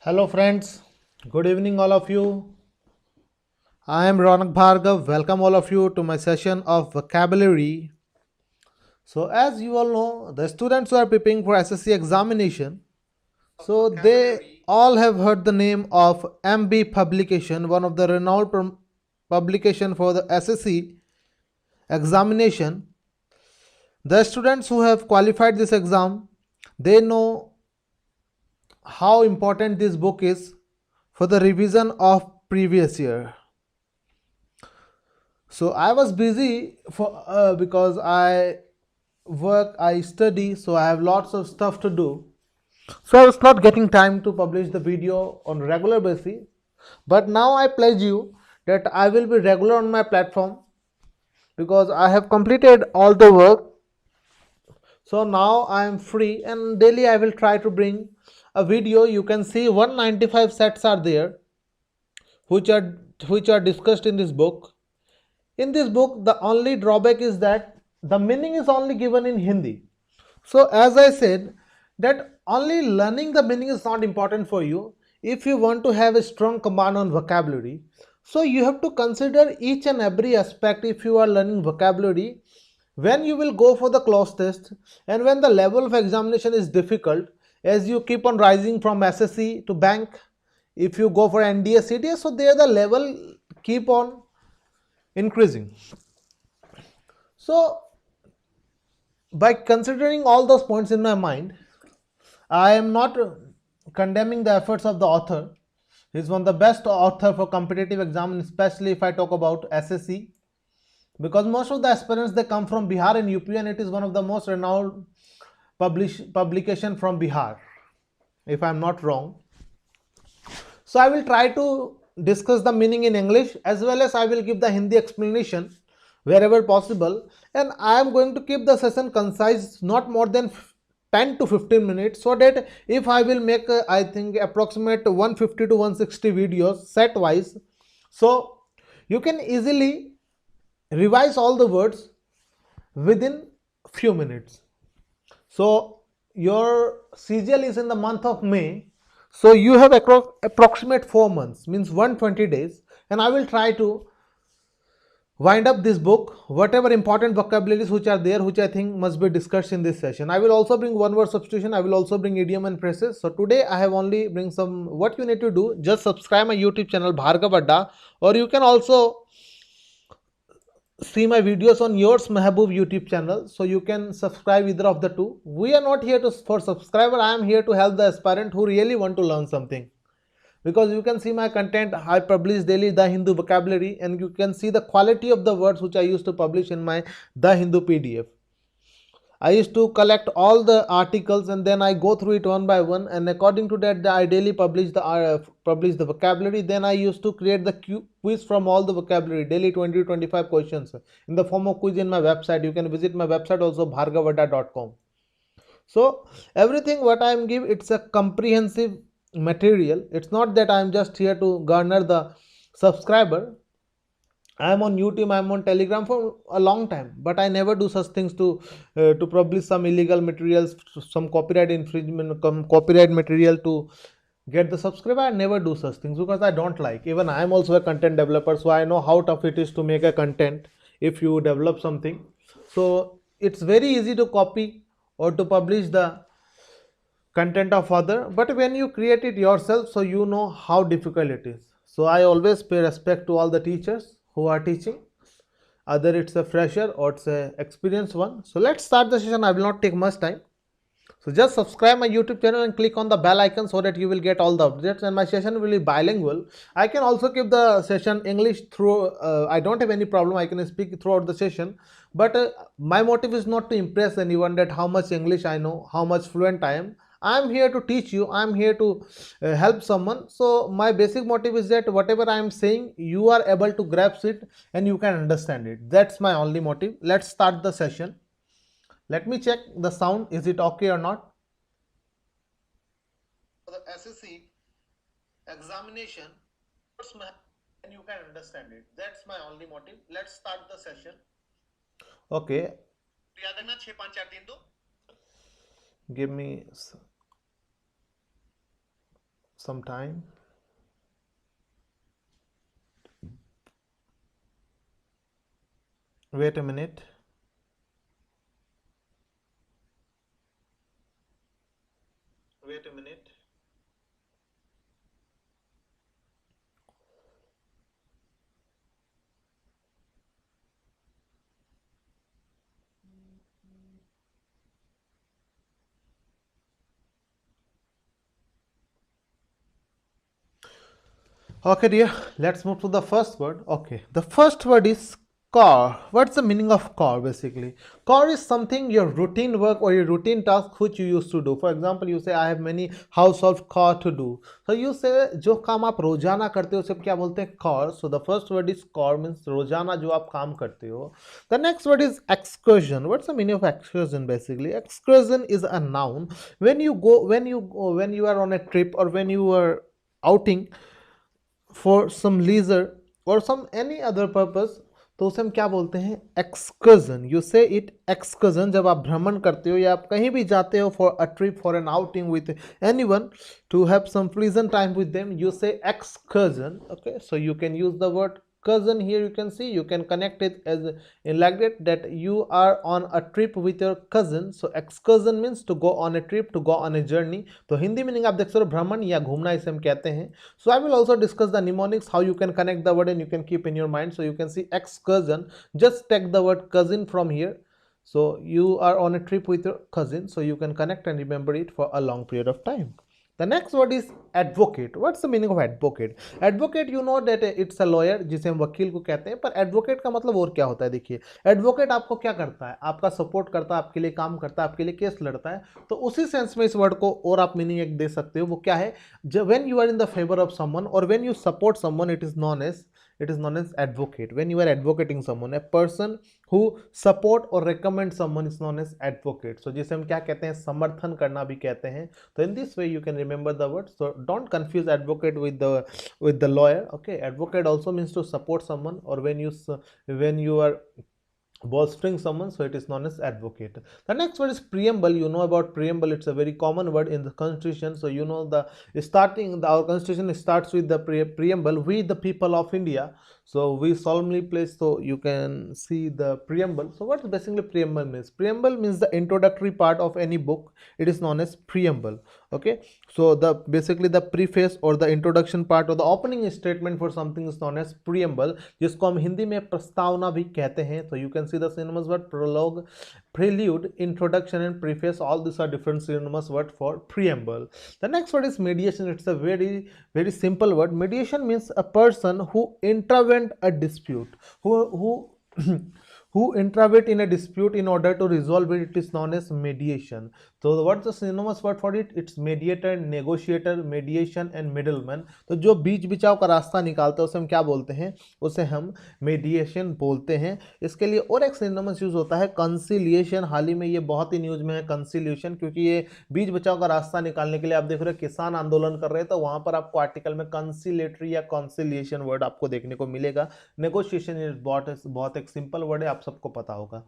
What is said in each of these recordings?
Hello friends, good evening all of you. I am Ronak Bhargav. Welcome all of you to my session of vocabulary. So as you all know, the students who are preparing for SSC examination, so they all have heard the name of MB publication, one of the renowned publication for the SSC examination. The students who have qualified this exam, they know how important this book is for the revision of previous year. So I was busy for because I work, I study, so I have lots of stuff to do. So I was not getting time to publish the video on regular basis. But now I pledge you that I will be regular on my platform because I have completed all the work. So now I am free and daily I will try to bring a video. You can see 195 sets are there which are discussed in this book. In this book, the only drawback is that the meaning is only given in Hindi. So, as I said, that only learning the meaning is not important for you if you want to have a strong command on vocabulary. So, you have to consider each and every aspect if you are learning vocabulary when you will go for the cloze test and when the level of examination is difficult as you keep on rising from SSC to bank. If you go for NDA, CDS, so there the level keep on increasing. So by considering all those points in my mind, I am not condemning the efforts of the author. He is one of the best author for competitive exam, especially if I talk about SSC, because most of the aspirants they come from Bihar and UP, and it is one of the most renowned publication from Bihar, if I am not wrong. So I will try to discuss the meaning in English as well as I will give the Hindi explanation wherever possible, and I am going to keep the session concise, not more than 10 to 15 minutes, so that if I will make I think approximate 150 to 160 videos set wise, so you can easily revise all the words within few minutes. So your CGL is in the month of May, so you have approximate 4 months, means 120 days, and I will try to wind up this book, whatever important vocabularies which are there, which I think must be discussed in this session. I will also bring one word substitution, I will also bring idiom and phrases. So today I have only bring some. What you need to do, just subscribe my YouTube channel Bhargav Adda, or you can also see my videos on yours Mehboob YouTube channel, so you can subscribe either of the two. We are not here to for subscriber, I am here to help the aspirant who really want to learn something, because you can see my content. I publish daily the Hindu vocabulary, and you can see the quality of the words which I used to publish in my the Hindu PDF. I used to collect all the articles and then I go through it one by one, and according to that I daily publish the vocabulary. Then I used to create the quiz from all the vocabulary daily, 20 to 25 questions in the form of quiz in my website. You can visit my website also, bhargavadda.com. So everything what I am give, it's a comprehensive material. It's not that I am just here to garner the subscriber. I am on YouTube, I am on Telegram for a long time, but I never do such things to publish some illegal materials, some copyright infringement, copyright material to get the subscriber. I never do such things because I don't like. Even I am also a content developer, so I know how tough it is to make a content if you develop something. So it's very easy to copy or to publish the content of other, but when you create it yourself, so you know how difficult it is. So I always pay respect to all the teachers who are teaching, either it's a fresher or it's a experienced one. So let's start the session. I will not take much time. So just subscribe my YouTube channel and click on the bell icon so that you will get all the updates, and my session will be bilingual. I can also keep the session English through, I don't have any problem, I can speak throughout the session, but my motive is not to impress anyone that how much English I know, how much fluent I am. I am here to teach you, I am here to help someone. So my basic motive is that whatever I am saying, you are able to grasp it and you can understand it. That's my only motive. Let's start the session. Let me check the sound, is it okay or not? The SSC examination, and you can understand it. That's my only motive. Let's start the session. Okay. Give me some time. Wait a minute. Wait a minute. Okay, dear, let's move to the first word. Okay, the first word is core. What's the meaning of core basically? Core is something, your routine work or your routine task which you used to do. For example, you say I have many household core to do. So you say जो काम आप रोजाना करते हो उसे क्या बोलते हैं? core. So the first word is core, means रोजाना जो आप काम करते हो. The next word is excursion. What's the meaning of excursion basically? Excursion is a noun. When you are on a trip or when you are outing for some leisure or some any other purpose, तो उसे हम क्या बोलते हैं? Excursion. You से it excursion. जब आप भ्रमण करते हो या आप कहीं भी जाते हो for a trip, for an outing with anyone, to have some pleasant time with them, you say excursion. Okay, so you can use the word cousin here. You can see, you can connect it as in like that you are on a trip with your cousin. So excursion means to go on a trip, to go on a journey. तो Hindi meaning आप देख सकते हो भ्रमण या घूमना, इसे हम कहते हैं. So I will also discuss the mnemonics, how you can connect the word and you can keep in your mind. So you can see excursion, just take the word cousin from here. So you are on a trip with your cousin, so you can connect and remember it for a long period of time. The next word is advocate. What's the meaning of advocate? Advocate, you know that it's a lawyer, जिसे हम वकील को कहते हैं. पर advocate का मतलब और क्या होता है? देखिए, advocate आपको क्या करता है? आपका सपोर्ट करता है, आपके लिए काम करता है, आपके लिए केस लड़ता है. तो उसी सेंस में इस वर्ड को और आप मीनिंग एक दे सकते हो. वो क्या है? जब when you are in the favor of someone or when you support someone, it is known as advocate. When you are advocating someone, a person who support or recommend someone is known as advocate. So जिसे हम क्या कहते हैं? समर्थन करना भी कहते हैं. तो in this way you can remember the word. So don't confuse advocate with the lawyer. Okay, advocate also means to support someone, or when you are bolstering someone, so it is known as advocate. The next word is preamble. You know about preamble, it's a very common word in the constitution. So you know our constitution starts with the preamble, we the people of India. So we solemnly pledge. So you can see the preamble. So what basically preamble means? Preamble means the introductory part of any book. It is known as preamble. Okay, so basically the preface or the introduction part or the opening statement for something is known as preamble, जिसको हम हिंदी में प्रस्तावना भी कहते हैं. So you can see the synonymous word prologue, prelude, introduction and preface. All these are different synonymous word for preamble. The next word is mediation. It's a very very simple word. Mediation means a person who intervened a dispute, who who intervened in a dispute in order to resolve it. It is known as mediation. So what's the synonymous word for it? It's mediator, negotiator, mediation and middleman. तो जो बीच बिचाव का रास्ता निकालते हैं उसे हम क्या बोलते हैं? उसे हम मेडिएशन बोलते हैं. इसके लिए और एक सिनोनिमस यूज होता है कंसिलिएशन. हाल ही में ये बहुत ही न्यूज में है कंसिलिएशन, क्योंकि ये बीच बचाव का रास्ता निकालने के लिए आप देख रहे हो किसान आंदोलन कर रहे हैं, तो वहां पर आपको आर्टिकल में कंसिलेटरी या कंसिलिएशन वर्ड आपको देखने को मिलेगा. नेगोशिएशन बहुत एक सिंपल वर्ड है, आप सबको पता होगा.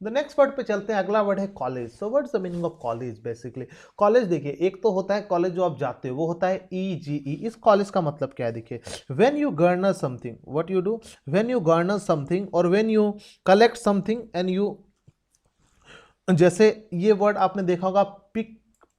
द नेक्स्ट वर्ड पे चलते हैं. अगला वर्ड है college. So what's the meaning of college basically? College देखिए, एक तो होता है कॉलेज जो आप जाते हो, वो होता है EGE. इस कॉलेज का मतलब क्या है? देखिए, when you garner something, what you do? When you garner something और when you collect something and you, जैसे ये वर्ड आपने देखा होगा,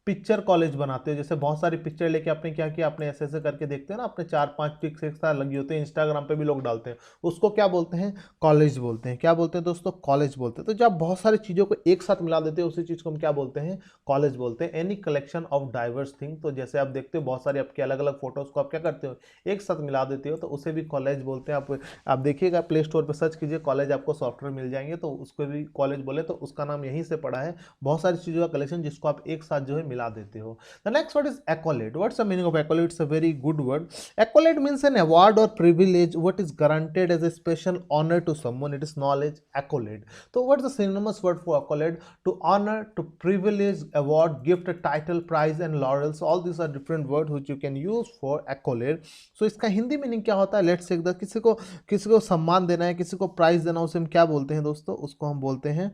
पिक्चर कॉलेज बनाते हो. जैसे बहुत सारी पिक्चर लेके आपने क्या किया, आपने ऐसे ऐसे करके देखते हैं ना, आपने 4-5 पिक्स एक साथ लगी होती है, इंस्टाग्राम पे भी लोग डालते हैं, उसको क्या बोलते हैं? कॉलेज बोलते हैं. क्या बोलते हैं दोस्तों? कॉलेज बोलते हैं. तो जब आप बहुत सारी चीज़ों को एक साथ मिला देते हो, उसी चीज़ को हम क्या बोलते हैं? कॉलेज बोलते हैं. Any collection of diverse thing. तो जैसे आप देखते हो बहुत सारी आपके अलग अलग फोटोज को आप क्या करते हो? एक साथ मिला देते हो, तो उसे भी कॉलेज बोलते हैं. आप देखिएगा, प्ले स्टोर पर सर्च कीजिए कॉलेज, आपको सॉफ्टवेयर मिल जाएंगे, तो उसको भी कॉलेज बोले. तो उसका नाम यहीं से पड़ा है. बहुत सारी चीज़ों का कलेक्शन जिसको आप एक साथ जो है मिला देते हो. The next word is accolade. What's the meaning of accolade? It's a very good word. Accolade means an award or privilege what is granted as a special honor to someone. It is knowledge, accolade. So what's the synonymous word for accolade? To honor, to privilege, award, gift, title, prize and laurels. All these are different words which you can use for accolade. So इसका Hindi meaning क्या होता है? Let's check that. किसी को सम्मान देना है, किसी को प्राइज देना, उसे हम क्या बोलते हैं दोस्तों? उसको हम बोलते हैं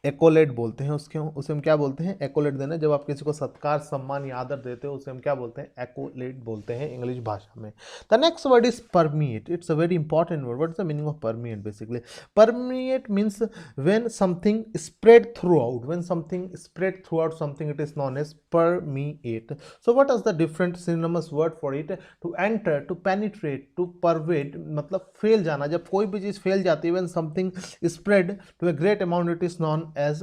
एकोलेट बोलते हैं उसके, उसे हम क्या बोलते हैं, एकोलेट देना। जब आप किसी को सत्कार सम्मान या आदर देते हो उसे हम क्या बोलते हैं, एकोलेट बोलते हैं इंग्लिश भाषा में। The next word is permeate. It's a very important word. What is the meaning of permeate? Basically permeate means when something spread throughout, when something spread throughout something, it is known as permeate. So what is the different synonymous word for it? To enter, to penetrate, to pervade, मतलब फैल जाना। जब कोई भी चीज फैल जाती है, when something spread to a great amount, it is known as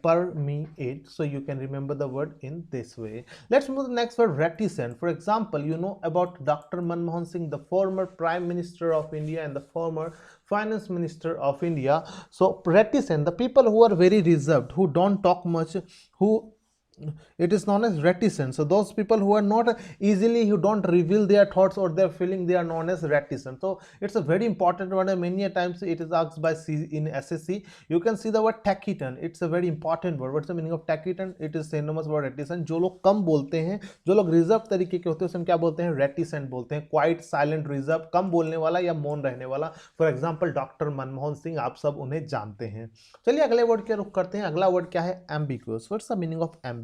permeate. So you can remember the word in this way. Let's move to the next word, reticent. For example, you know about Dr. Manmohan Singh, the former Prime Minister of India and the former Finance Minister of India. So reticent, the people who are very reserved, who don't talk much, who it is known as reticent. So those people who are not easily, who don't reveal their thoughts or their feeling, they are known as reticent. So it's a very important word, and many times it is asked by in SSC. You can see the word taciturn. It's a very important word. What's the meaning of taciturn? It is synonymous word reticent. जो लोग कम बोलते हैं, जो लोग reserve तरीके के होते हैं, उसे हम क्या बोलते हैं, रेटिसेंट बोलते हैं। क्वाइट, साइलेंट, रिजर्व, कम बोलने वाला या मौन रहने वाला। For example doctor Manmohan Singh, आप सब उन्हें जानते हैं। चलिए अगले वर्ड के रुख करते हैं। अगला वर्ड क्या है, ambiguous. What's the meaning of ambiguous?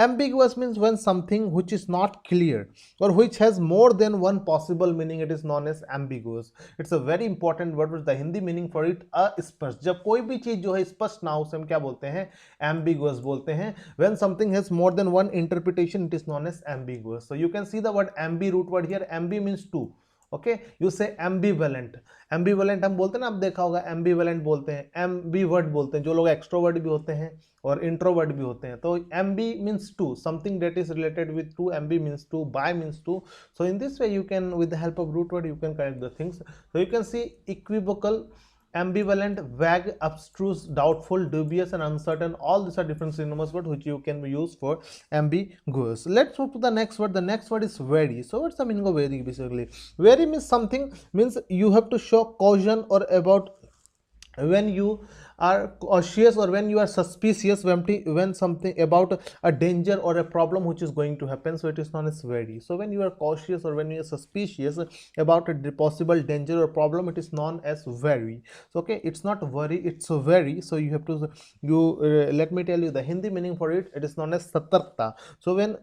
Ambiguous means when something which is not clear or which has more than one possible meaning, it is known as ambiguous. It's a very important word with the Hindi meaning for it अस्पष्ट। जब कोई भी चीज जो है स्पष्ट ना हो उसे हम क्या बोलते हैं, ambiguous बोलते हैं। When something has more than one interpretation, it is known as ambiguous. So you can see the word ambi root word here. Ambi means two. Okay, you से एम्बीवेलेंट। एम्बीवेलेंट हम बोलते हैं ना, आप देखा होगा एम्बीवेलेंट बोलते हैं, एम्बीवर्ट बोलते हैं, जो लोग एक्सट्रोवर्ट भी होते हैं और इंट्रोवर्ट भी होते हैं। तो ambi means two, something that is related with two, ambi means two, by means two. So in this way you can, with the help of root word, you can connect the things. So you can see equivocal, ambivalent, vague, abstruse, doubtful, dubious, and uncertain. All these are different synonymous words which you can use for ambiguous. Let's move to the next word. The next word is wary. So what's the meaning of wary? Basically, wary means something, means you have to show caution or about when you are cautious or when you are suspicious when something about a danger or a problem which is going to happen. So it is known as wary. So when you are cautious or when you are suspicious about a possible danger or problem, it is known as wary. So okay, it's not worry, it's wary. So you have to, you let me tell you the Hindi meaning for it. It is known as satarkta. So when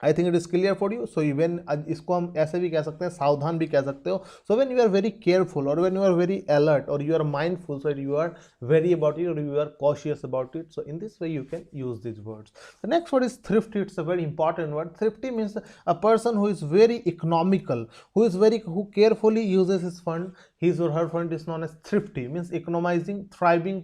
I think it is clear for you. So even इसको हम ऐसे भी कह सकते हैं, सावधान भी कह सकते हो। So when you are very careful और when you are very alert और you are mindful, so you are very about it और you are cautious about it. So in this way you can use this words. The next word is thrifty. It's a very important word. Thrifty means a person who is very economical, who carefully uses his fund, his or her fund, is known as thrifty. Means economizing, thriving,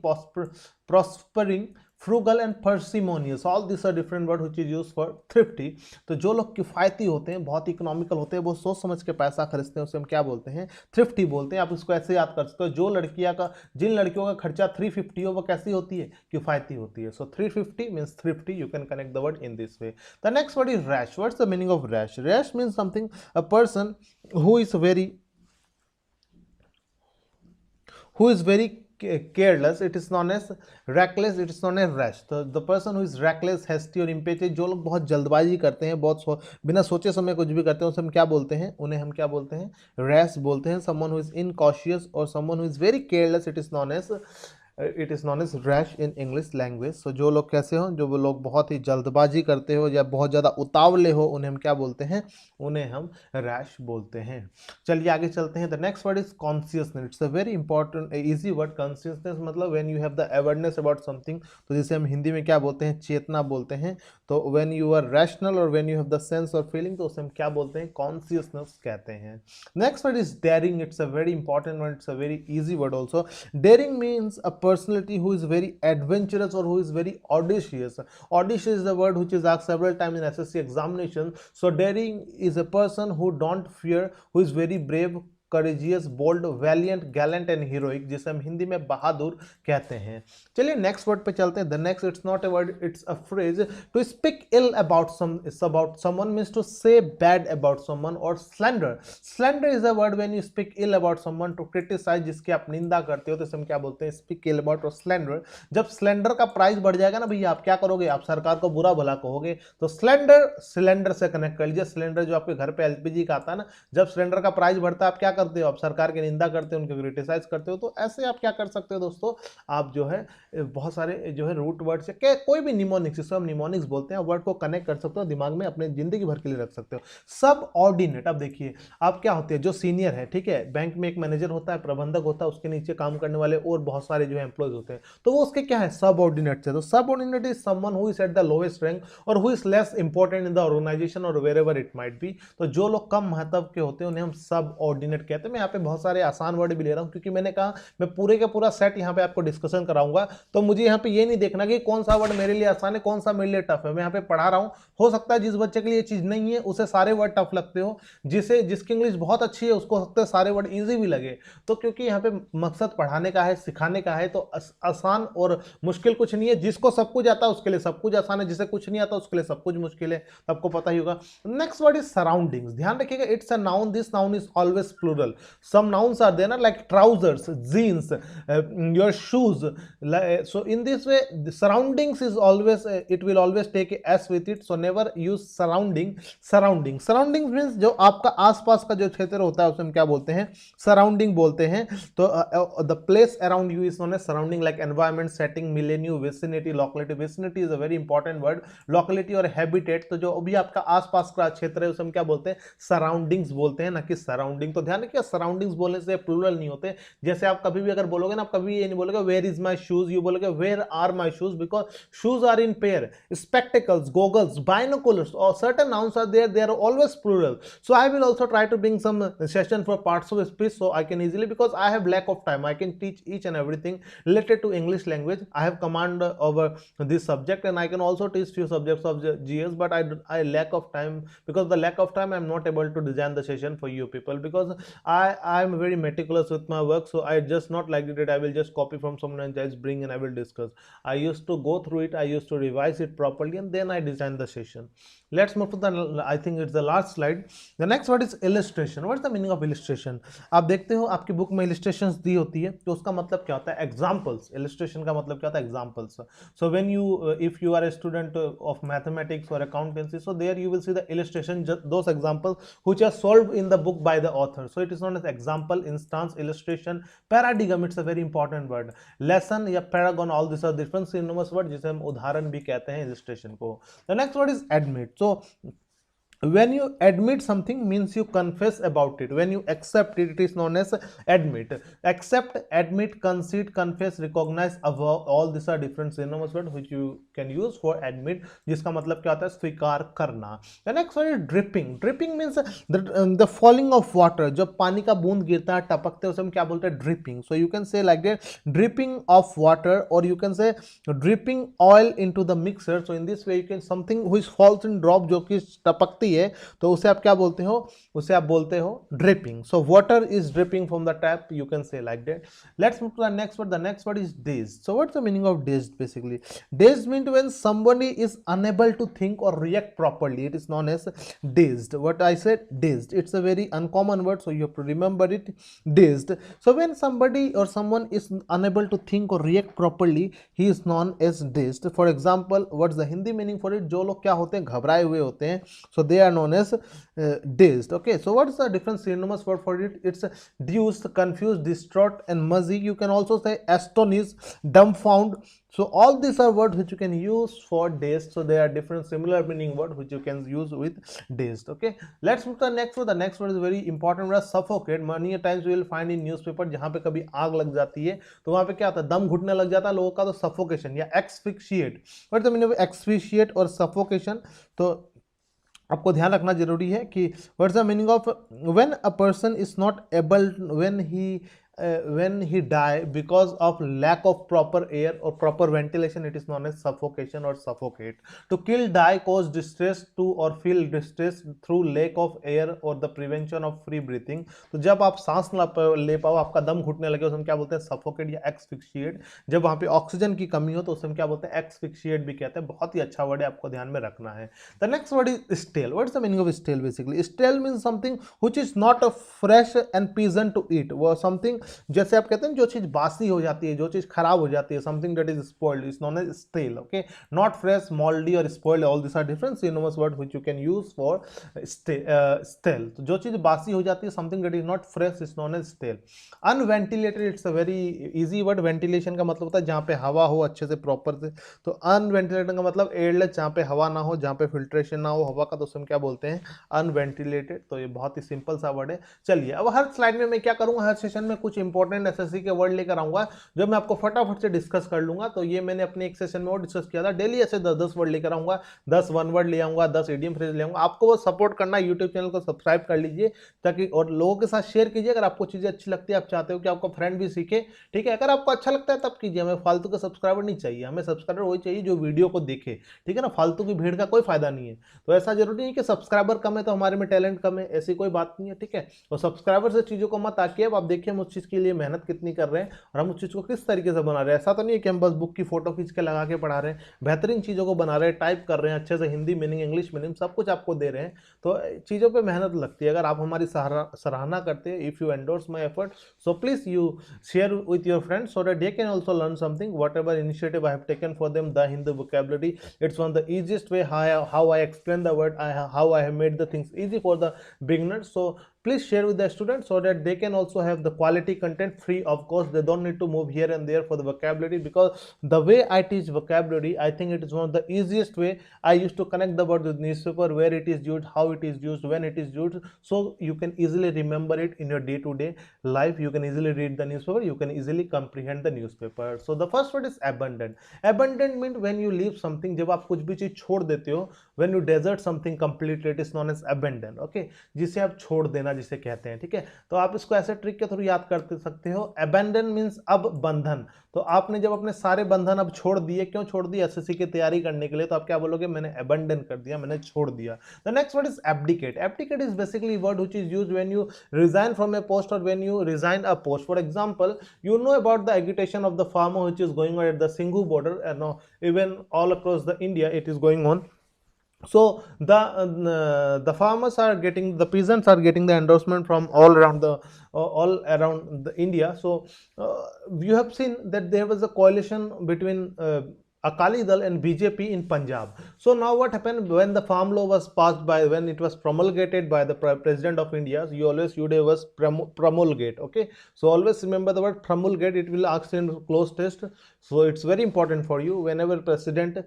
prospering, frugal and parsimonious. All this are different word which is used for thrifty. तो जो लोग किफायती होते हैं, बहुत economical होते हैं, वो सोच समझ के पैसा खरीदते हैं, उसे हम क्या बोलते हैं, थ्रिफ्टी बोलते हैं। आप इसको ऐसे याद कर सकते हो, जो लड़कियां का, जिन लड़कियों का खर्चा 350 हो, वो कैसी होती है, किफायती होती है। सो 350 means thrifty. You can connect the word in this way. The next word is rash. What's the meaning of rash? Rash means something, a person who is very careless. It is known as reckless. It is known as rash. The person who is reckless, hasty और impetuous, जो लोग बहुत जल्दबाजी करते हैं, बहुत बिना सोचे समय कुछ भी करते हैं, उसे हम क्या बोलते हैं, उन्हें हम क्या बोलते हैं, rash बोलते हैं। someone who is incautious or someone who is very careless, it is known as rash in English language. So जो लोग कैसे हो, जो वो लोग बहुत ही जल्दबाजी करते हो या बहुत ज़्यादा उतावले हो, उन्हें हम क्या बोलते हैं, उन्हें हम रैश बोलते हैं। चलिए आगे चलते हैं। The next word is consciousness. It's a very important easy word. Consciousness मतलब when you have the awareness about something, तो जिसे हम हिंदी में क्या बोलते हैं, चेतना बोलते हैं। तो व्हेन यू आर रैशनल और when you have the sense और फीलिंग, तो उसे हम क्या बोलते हैं, कॉन्शियसनेस कहते हैं। Next word is daring. It's a very important word. It's a very easy word also. Daring means a personality who is very adventurous or who is very audacious. Audacious is the word which is asked several times in SSC examination. So daring is a person who don't fear, who is very brave, courageous, bold, valiant, gallant and heroic, जिसे हम हिंदी में बहादुर कहते हैं। चलिए next word पे चलते हैं। The next, it's not a word, it's a phrase. To speak ill about someone means to say bad about someone. और slander. Slander is a word when you speak ill about someone, to criticise, जिसकी आप निंदा करते हो, तो इसे हम क्या बोलते हैं, स्पीक इल अबाउट। और स्लैंडर, जब स्लैंडर का प्राइस बढ़ जाएगा ना भैया, आप क्या करोगे, आप सरकार को बुरा भला कहोगे। तो सिलेंडर से कनेक्ट कर लीजिए। सिलेंडर जो आपके घर पे एलपीजी का आता है ना, जब सिलेंडर का प्राइस बढ़ता है, आप क्या करते हो, आप सरकार की निंदा करते हो, उनको क्रिटिसाइज करते हो, तो ऐसे आप क्या कर सकते हो दोस्तों, आप जो है बहुत सारे जो है रूट वर्ड से कोई भी निमोनिक्स, जिसको हम निमोनिक्स बोलते हैं, वर्ड को कनेक्ट कर सकते हो, दिमाग में अपने जिंदगी भर के लिए रख सकते हो। सब ऑर्डिनेट, अब देखिए आप क्या होते हैं, जो सीनियर है, ठीक है, बैंक में एक मैनेजर होता है, प्रबंधक होता है, उसके नीचे काम करने वाले और बहुत सारे जो है एम्प्लॉयज होते हैं, तो वो उसके क्या है, सब ऑर्डिनेट है। तो subordinate is someone who is at the lowest rank और who is less important in the organization और वेरेवर इट माइट बी। तो जो लोग कम महत्व के होते हैं उन्हें हम सब ऑर्डिनेट कहते हैं। मैं यहाँ पे बहुत सारे आसान वर्ड भी ले रहा हूँ, क्योंकि मैंने कहा मैं पूरे का पूरा सेट यहाँ पे आपको डिस्कशन कराऊंगा, तो मुझे यहाँ पे ये नहीं देखना कि कौन सा वर्ड मेरे लिए आसान है, कौन सा मेरे लिए टफ है। मैं यहाँ पे पढ़ा रहा हूँ, हो सकता है जिस बच्चे के लिए ये चीज नहीं है उसे सारे वर्ड टफ लगते हो, जिसकी इंग्लिश बहुत अच्छी है उसको सकते सारे वर्ड इजी भी लगे। तो क्योंकि यहाँ पे मकसद पढ़ाने का है, सिखाने का है, तो आसान और मुश्किल कुछ नहीं है। जिसको सब कुछ आता है उसके लिए सब कुछ आसान है, जिसे कुछ नहीं आता उसके लिए सब कुछ मुश्किल है, आपको पता ही होगा। Next word is surroundings. ध्यान रखिएगा, it's a noun, this noun is always plural. Some nouns are there ना, like trousers, jeans, your shoes. So in this way, the surroundings is always it will always take a s with it, so never use surroundings means जो आपका आसपास का जो क्षेत्र होता है उसे हम क्या बोलते हैं, सराउंडिंग बोलते हैं। तो the place around you is known as surrounding, like environment, setting, milieu, vicinity, locality. Vicinity is a very important word. Locality और habitat, तो जो भी आपका आसपास का क्षेत्र है उसे हम क्या बोलते हैं, सराउंडिंग्स बोलते हैं, ना कि सराउंडिंग। तो ध्यान रखिए, सराउंडिंग्स बोलने से प्लूरल नहीं होते। जैसे आप कभी भी अगर बोलोगे ना, आप कभी ये नहीं बोलोगे where is my shoes, you बोलोगे where are my shoes, because shoes are in pair, spectacles, goggles, binoculars, or certain nouns are there, they are always plural. So I will also try to bring some session for parts of speech, so I can easily, because I have lack of time, I can teach each and everything related to English language. I have command over this subject, and I can also teach few subjects of GS, but I lack of time. Because the lack of time, I am not able to design the session for you people, because I am very meticulous with my work. So I just not like it, I will just copy from someone and just bring and I will discuss. I used to go through it, I used to revise it properly, and then I design the session. Let's move to the, I think it's the last slide. The next word is illustration. What is the meaning of illustration? आप देखते हो आपकी book में illustrations दी होती है, तो उसका मतलब क्या होता है, examples. Illustration का मतलब क्या होता है, examples. So when you if you are a student of mathematics or accountancy, so there you will see the illustration, those examples which are solved in the book by the author. So it is known as example, instance, illustration, paradigm. It's a very important word. Lesson या paragon, all these are different synonymous word जिसे हम उदाहरण भी कहते हैं illustration को. The next word is admit. So when you admit something means you confess about it. When you accept it, it is known as admit. Accept, admit, concede, confess, recognize, avow, all these are different synonymous words which you can use for admit, जिसका मतलब क्या होता है, स्वीकार करना. The next one is dripping. Dripping means the falling of water. जब पानी का बूंद गिरता है, टपकते हैं, उसे हम क्या बोलते हैं, dripping. So you can say like that, dripping of water, or you can say dripping oil into the mixer. So in this way you can something which falls in drop, जो कि टपकती है, तो उसे आप क्या बोलते हो, उसे आप बोलते हो dripping. So water is dripping from the tap, you can say like that. Let's move to the next word. The next word is dazed. So what's the meaning of dazed? Basically dazed mean when somebody is unable to think or react properly, it is known as dazed. What I said, dazed, it's a very uncommon word, so you have to remember it, dazed. So when somebody or someone is unable to think or react properly, he is known as dazed. For example, what's the Hindi meaning for it? जो लोग क्या होते हैं, घबराए हुए होते हैं, so they are known as dazed. Okay, so what is the different synonymous word for it? It's dazed, confused, distraught, and muzzy. You can also say astonished, dumbfounded. So all these are words which you can use for dazed. So they are different similar meaning word which you can use with dazed. Okay, let's move to the next word. The next word is very important word, suffocate. Many times you will find in newspaper, जहाँ पे कभी आग लग जाती है तो वहाँ पे क्या होता है, दम घुटने लग जाता है लोगों का, तो सफोकेशन या asphyxiate. What is the meaning of asphyxiate और सफोकेशन? तो आपको ध्यान रखना जरूरी है कि what's the meaning of when a person is not able, when he die because of lack of proper air or proper ventilation, it is known as suffocation or suffocate. To kill, die, cause distress to or feel distress through lack of air or the prevention of free breathing. तो जब आप सांस ना ले पाओ, आपका दम घुटने लगे, उसे हम क्या बोलते हैं, सफोकेट या एक्सफिक्शिएट. जब वहाँ पे ऑक्सीजन की कमी हो तो उसे हम क्या बोलते हैं, एक्सफिक्शिएट भी कहते हैं. बहुत ही अच्छा वर्ड है, आपको ध्यान में रखना है. The next word is stale. What is the meaning of stale? Basically stale means something which is not a fresh and pleasant to eat. वो समथिंग जैसे आप कहते हैं जो चीज बासी हो जाती है, जो चीज खराब हो जाती है, something that is spoiled is known as stale, okay, not fresh, mouldy और spoiled, all this are different synonymous word which you can use for stale. तो जो चीज बासी हो जाती है, something that is not fresh is known as stale. Unventilated, it's a very easy word. Ventilation का मतलब होता है जहाँ पे हवा हो अच्छे से प्रॉपर से, तो अनवेंटिलेटेड का मतलब एयरलेस, जहाँ पे हवा ना हो, जहाँ पे फिल्ट्रेशन ना हो हवा का, तो उसमें क्या बोलते हैं, अनवेंटिलेटेड। तो ये बहुत ही सिंपल सा वर्ड है। चलिए अब हर स्लाइड में मैं क्या करूंगा, हर सेशन में कुछ इंपॉर्टेंट एसएससी के वर्ड लेकर आऊंगा जो मैं आपको फटाफट से डिस्कस कर लूंगा। तो ये मैंने अपने एक सेशन में वो डिस्कस किया था। डेली ऐसे 10-10 वर्ड लेकर आऊंगा, 10 वन वर्ड ले आऊंगा, 10 इडियम फ्रेज ले आऊंगा। आपको वो सपोर्ट करना है, यूट्यूब चैनल को सब्सक्राइब कर लीजिए ताकि, और लोगों के साथ शेयर कीजिए अगर आपको चीजें अच्छी लगती है, आप चाहते हो कि आपका फ्रेंड भी सीखे, ठीक है। अगर आपको अच्छा लगता है तब कीजिए, हमें फालतू के सब्सक्राइबर नहीं चाहिए, हमें सब्सक्राइबर वही चाहिए जो वीडियो को देखे, ठीक है ना। फालतू की भीड़ का कोई फायदा नहीं है। तो ऐसा जरूरी नहीं कि सब्सक्राइबर कम है तो हमारे में टैलेंट कम है, ऐसी कोई बात नहीं है, ठीक है। तो सब्सक्राइबर से चीजों को मत आके, अब आप देखिए हम उस चीज के लिए मेहनत कितनी कर रहे हैं और हम उस चीज को किस तरीके से बना रहे हैं। ऐसा तो नहीं है कि हम बस बुक की फोटो खींच के लगा के पढ़ा रहे हैं, बेहतरीन चीजों को बना रहे हैं, टाइप कर रहे हैं अच्छे से, हिंदी मीनिंग, इंग्लिश मीनिंग, सब कुछ आपको दे रहे हैं। तो चीजों पे मेहनत लगती है। अगर आप हमारी सराहना करते हैं, if you endorse my effort, so please you share with your friends so that they can also learn something. Whatever initiative I have taken for them, the Hindu vocabulary, it's one of the easiest way how I explain the word, how I have made the things easy for the beginners. So please share with the students so that they can also have the quality content free of cost. They don't need to move here and there for the vocabulary, because the way I teach vocabulary, I think it is one of the easiest way. I used to connect the word with newspaper, where it is used, how it is used, when it is used, so you can easily remember it in your day-to-day life. You can easily read the newspaper, you can easily comprehend the newspaper. So the first word is abandon. Abandon means when you leave something, जब आप कुछ भी चीज छोड़ देते हो, when you desert something completely, it is known as abandon, okay, जिसे आप छोड़ देना जिसे कहते हैं, ठीक है। तो आप इसको ऐसे ट्रिक के थ्रू याद कर सकते हो। अबैंडन मींस अब बंधन। तो आपने जब अपने सारे बंधन अब छोड़ दिए, क्यों छोड़ दिए, एसएससी की तैयारी करने के लिए, तो आप क्या बोलोगे, मैंने अबैंडन कर दिया, मैंने छोड़ दिया। The next word is abdicate. Abdicate is basically word which is used when you resign from a post or when you resign a post. For example, you know about the agitation of the farmer which is going on at the Singhu border, and even all across the India it is going on. So the farmers are getting, the peasants are getting the endorsement from all around the India. So you have seen that there was a coalition between Akali Dal and BJP in Punjab. So now what happened, when the farm law was passed by, when it was promulgated by the President of India, you always use was promulgate, okay. So always remember the word promulgate, it will ask in close test. So it's very important for you, whenever President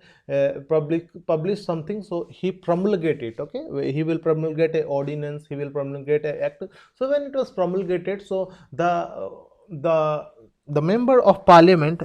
publish something, so he promulgate it, okay. He will promulgate a ordinance, he will promulgate a act. So when it was promulgated, so the member of parliament,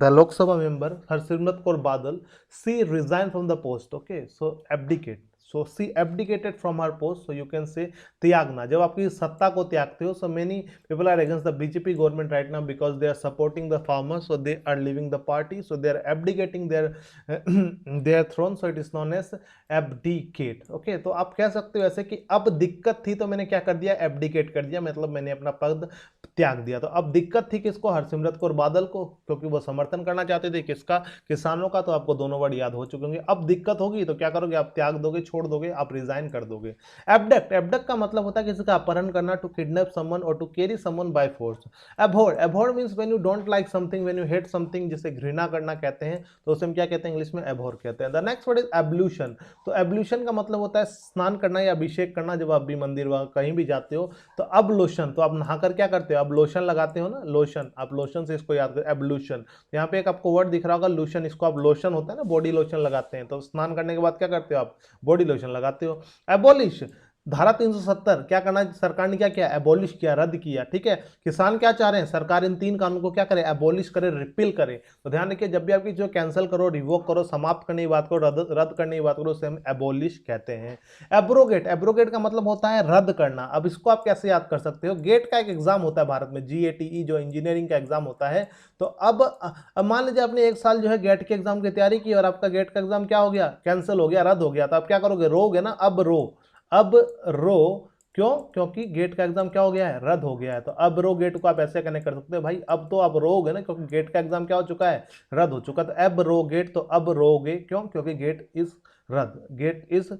the Lok Sabha member Harsimrat Kaur Badal, she resigned from the post, okay. So abdicate, so she abdicated from her post. So you can say त्यागना, जब आपकी सत्ता को त्यागते हो. So many people are against the BJP government right now because they are supporting the farmers, so they are leaving the party, so they are abdicating their throne. So it is known as abdicate, okay. तो आप कह सकते हो ऐसे कि अब दिक्कत थी तो मैंने क्या कर दिया, abdicate कर दिया, मतलब मैंने अपना पद त्याग दिया. तो अब दिक्कत थी किसको, हरसिमरत कौर बादल को, क्योंकि वो समर्थन करना चाहते थे किसका, किसानों का. तो आपको दोनों वर्ड याद हो चुके होंगे. अब दिक्कत होगी तो क्या करोगे, आप त्याग दोगे, छोड़ दोगे, आप रिजाइन कर दोगे. एबडक्ट, एबडक्ट का मतलब होता है किसी का अपहरण करना, टू किडनैप समवन और to carry someone by force. Abhor, abhor means when you don't like something, when you hate something, जिसे घृणा करना कहते हैं, तो उसे हम क्या कहते हैं इंग्लिश में, एबहोर कहते हैं. The next word is ablution. तो एब्ल्यूशन का मतलब होता है स्नान करना या अभिषेक करना. जब आप भी मंदिर कहीं भी जाते हो तो अब लोशन, तो आप नहाकर क्या करते हो, आप लोशन लगाते हो ना, लोशन, आप लोशन से इसको याद करें, एब्ल्यूशन. यहाँ पे एक आपको वर्ड दिख रहा होगा लोशन, इसको आप लोशन होता है ना, बॉडी लोशन लगाते हैं. तो स्नान करने के बाद क्या करते हो, आप बॉडी लोशन लगाते हो. एबोलिश, धारा 370 क्या करना, सरकार ने क्या किया, एबॉलिश किया, रद्द किया. ठीक है, किसान क्या चाह रहे हैं, सरकार इन 3 कानून को क्या करे, एबॉलिश करे, रिपील करे. तो ध्यान रखिए, जब भी आपकी जो कैंसिल करो, रिवोक करो, समाप्त करने की बात करो, रद्द करने की बात करो, उसे हम एबॉलिश कहते हैं. एब्रोगेट, एब्रोगेट का मतलब होता है रद्द करना. अब इसको आप कैसे याद कर सकते हो, गेट का एक एग्जाम होता है भारत में, GATE, जो इंजीनियरिंग का एग्जाम होता है. तो अब मान लीजिए आपने 1 साल जो है गेट के एग्जाम की तैयारी की और आपका गेट का एग्जाम क्या हो गया, कैंसिल हो गया, रद्द हो गया. तो आप क्या करोगे, रोगे ना, अब रो. क्यों, क्योंकि गेट का एग्जाम क्या हो गया है, रद्द हो गया है. तो अब रो गेट को आप ऐसे कनेक्ट कर सकते हो, भाई अब तो आप रोगे ना, क्योंकि गेट का एग्जाम क्या हो चुका है, रद्द हो चुका. तो अब रो गेट, तो अब रोगे, क्यों, क्योंकि गेट इज रद्द, gate is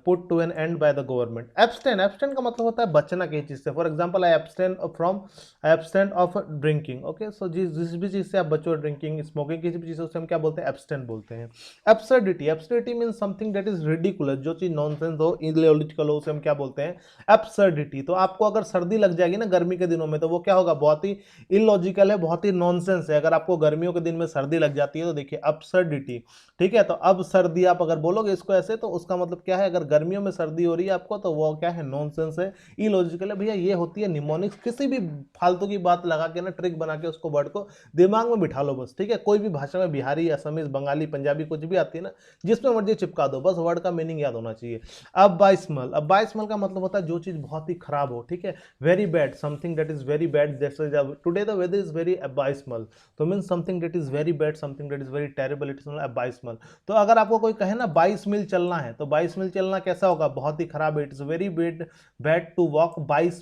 put to an end by the government. Abstain, abstain का मतलब होता है बचना किसी चीज से। For example I abstain of drinking. Okay, so जिस भी चीज से आप बचो, ड्रिंकिंग, स्मोकिंग, किसी भी चीज से, उसे हम क्या बोलते हैं? एब्सटेन बोलते हैं। Absurdity, absurdity means something that is ridiculous, जो चीज नॉनसेंस हो, इलॉजिकल हो, उसे हम क्या बोलते हैं? एब्सर्डिटी। तो आपको अगर सर्दी लग जाएगी ना गर्मी के दिनों में, तो वो क्या होगा? बहुत ही इलॉजिकल है, बहुत ही नॉनसेंस है। अगर आपको गर्मियों के दिन में सर्दी लग जाती है तो देखिए एब्सर्डिटी, ठीक है। तो अब सर्दी आप अगर बोलोगे इसको ऐसे, तो उसका मतलब क्या है? अगर गर्मियों में सर्दी हो रही है आपको, तो वो क्या है? नॉनसेंस है, इलॉजिकल है। भैया ये होती है निमोनिक्स। किसी भी फालतू की बात लगा के ना, ट्रिक बना के उसको वर्ड को दिमाग में बिठा लो बस, ठीक है। कोई भी भाषा में, बिहारी, असमीज, बंगाली, पंजाबी, कुछ भी आती है ना, जिसमें मर्जी चिपका दो, बस वर्ड का मीनिंग याद होना चाहिए। अब बाइस्मल, अब बाइस्मल का मतलब होता है जो चीज बहुत ही खराब हो, ठीक है। Very bad, something that is very bad, जैसे today the weather is very abysmal, तो mean something that is very bad, something that is very terrible, it is abysmal. तो अगर आपको कोई कहे ना 22 मील चलना है, तो 22 मील चलना कैसा होगा? बहुत ही खराब है, it is very bad to walk 22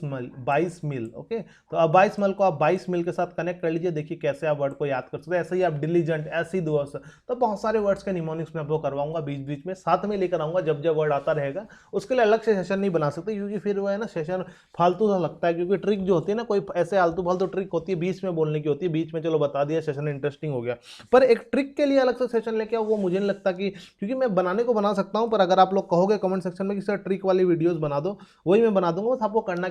मील। ओके, तो अब 22 मील को आप 22 मील के साथ कनेक्ट कर लीजिए, देखिए कैसे आप वर्ड को याद कर सकते हैं। ऐसे ही आप डिलीजेंट, ऐसी दो, तो बहुत सारे वर्ड्स के निमोनिक्स में आपको करवाऊंगा, बीच बीच में साथ में लेकर आऊंगा, जब जब वर्ड आता रहेगा। उसके लिए अलग से सेशन नहीं बना सकते, क्योंकि फिर वो है ना सेशन फालतू सा लगता है। क्योंकि ट्रिक जो होती है ना, कोई ऐसे आलतू फालतू ट्रिक होती है, बीच में बोलने की होती है, बीच में चलो बता दिया, सेशन इंटरेस्टिंग हो गया। पर एक ट्रिक के लिए अलग से सेशन लेके आओ, वो मुझे नहीं लगता कि, क्योंकि मैं बनाने को बना सकता हूं, पर अगर आप लोग कहोगे कमेंट सेक्शन में कि सर ट्रिक वाली वीडियोस बना दो, वही मैं बना दूंगा। बस आपको करना